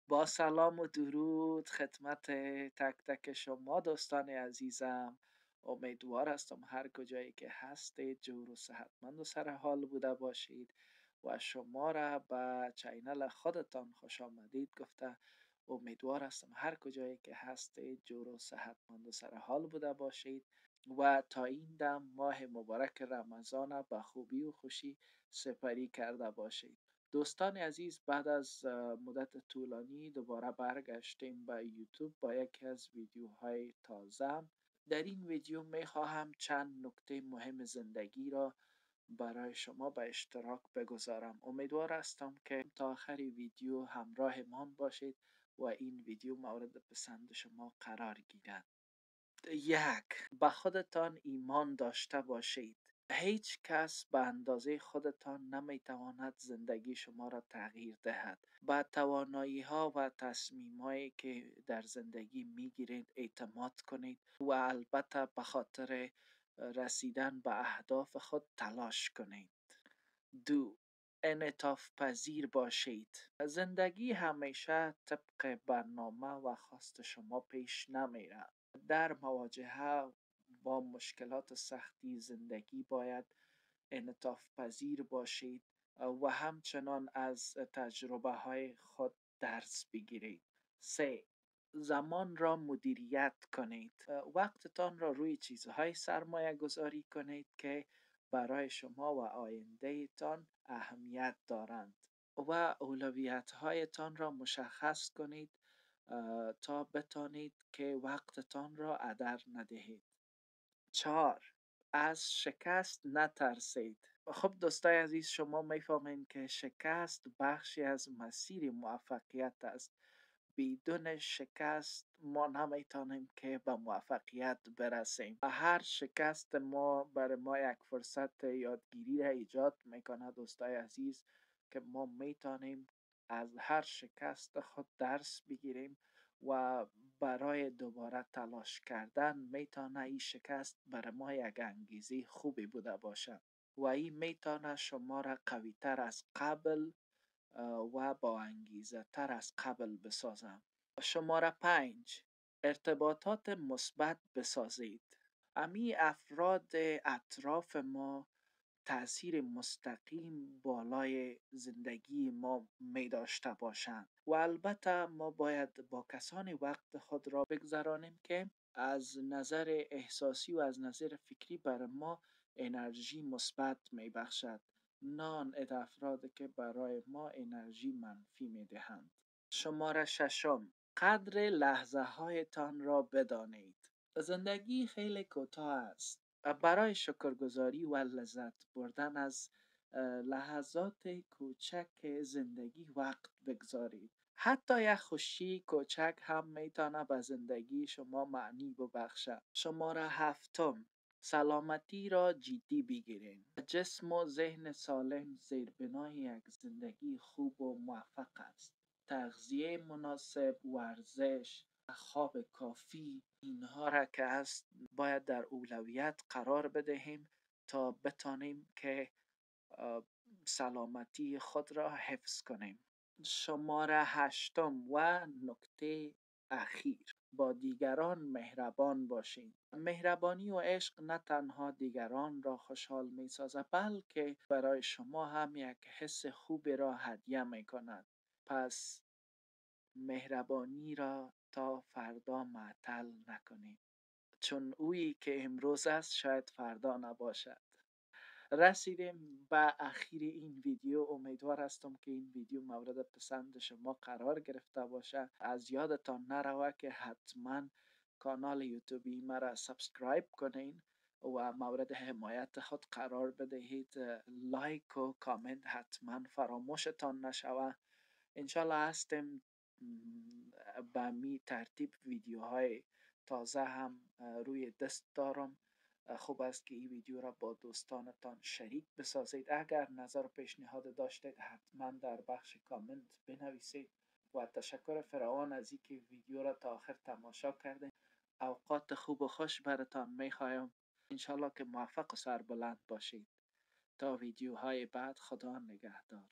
با سلام و درود خدمت تک تک شما دوستان عزیزم. امیدوار هستم هر کجایی که هستید جور و صحتمند و سر حال بوده باشید و شما را به چینل خودتان خوش آمدید گفته امیدوار هستم هر کجایی که هستید جور و صحتمند و سر حال بوده باشید و تا این دم ماه مبارک رمضان به خوبی و خوشی سپری کرده باشید. دوستان عزیز، بعد از مدت طولانی دوباره برگشتیم به یوتیوب با یکی از ویدیوهای تازه. در این ویدیو می خواهم چند نکته مهم زندگی را برای شما به اشتراک بگذارم. امیدوار هستم که تا آخر ویدیو همراه من باشید و این ویدیو مورد پسند شما قرار گیرد. 1. به خودتان ایمان داشته باشید. هیچ کس به اندازه خودتان نمیتواند زندگی شما را تغییر دهد. به توانایی ها و تصمیم هایی که در زندگی میگیرید اعتماد کنید و البته به خاطر رسیدن به اهداف خود تلاش کنید. 2. انعطاف پذیر باشید. زندگی همیشه طبق برنامه و خواست شما پیش نمیرد. در مواجهه با مشکلات سختی زندگی باید انعطاف پذیر باشید و همچنان از تجربه های خود درس بگیرید. 3. زمان را مدیریت کنید. وقتتان را روی چیزهای سرمایه گذاری کنید که برای شما و آینده تان اهمیت دارند و اولویت هایتان را مشخص کنید تا بتانید که وقتتان را هدر ندهید. 4. از شکست نترسید. خب دوستای عزیز، شما میفهمید که شکست بخشی از مسیر موفقیت است. بدون شکست ما نمیتونیم که به موفقیت برسیم. هر شکست ما برای ما یک فرصت یادگیری را ایجاد میکنه دوستای عزیز که ما میتونیم از هر شکست خود درس بگیریم و برای دوباره تلاش کردن میتونه این شکست برای ما یک انگیزه خوبی بوده باشد و این میتونه شما را قوی تر از قبل و با انگیزه تر از قبل بسازم. شماره 5. ارتباطات مثبت بسازید. امی افراد اطراف ما تأثیر مستقیم بالای زندگی ما می داشته باشند و البته ما باید با کسانی وقت خود را بگذرانیم که از نظر احساسی و از نظر فکری بر ما انرژی مثبت می بخشد، نه افرادی که برای ما انرژی منفی می دهند. شماره 6. قدر لحظه هایتان را بدانید. زندگی خیلی کوتاه است. برای شکرگزاری و لذت بردن از لحظات کوچک زندگی وقت بگذارید. حتی یک خوشی کوچک هم میتونه به زندگی شما معنی ببخشد. شماره 7. سلامتی را جدی بگیرید. جسم و ذهن سالم زیربنای یک زندگی خوب و موفق است. تغذیه مناسب، ورزش، خواب کافی، اینها را که است باید در اولویت قرار بدهیم تا بتانیم که سلامتی خود را حفظ کنیم. شماره 8 و نکته اخیر، با دیگران مهربان باشید. مهربانی و عشق نه تنها دیگران را خوشحال می سازد بلکه برای شما هم یک حس خوبی را هدیه می کند. پس مهربانی را تا فردا معطل نکنید، چون اویی که امروز است شاید فردا نباشد. رسیدیم به اخیر این ویدیو. امیدوار هستم که این ویدیو مورد پسند شما قرار گرفته باشه. از یادتان نروه که حتما کانال یوتیوبی مرا سابسکرایب کنین و مورد حمایت خود قرار بدهید. لایک و کامنت حتما فراموشتان نشوه. انشالله هستیم به می ترتیب ویدیوهای تازه هم روی دست دارم. خوب است که این ویدیو را با دوستانتان شریک بسازید. اگر نظر و پیشنهاد داشتید حتما در بخش کامنت بنویسید و تشکر فراوان از اینکه ویدیو را تا آخر تماشا کردید. اوقات خوب و خوش براتان میخوایم. انشالله که موفق و سربلند باشید. تا ویدیوهای بعد، خدا نگهدار.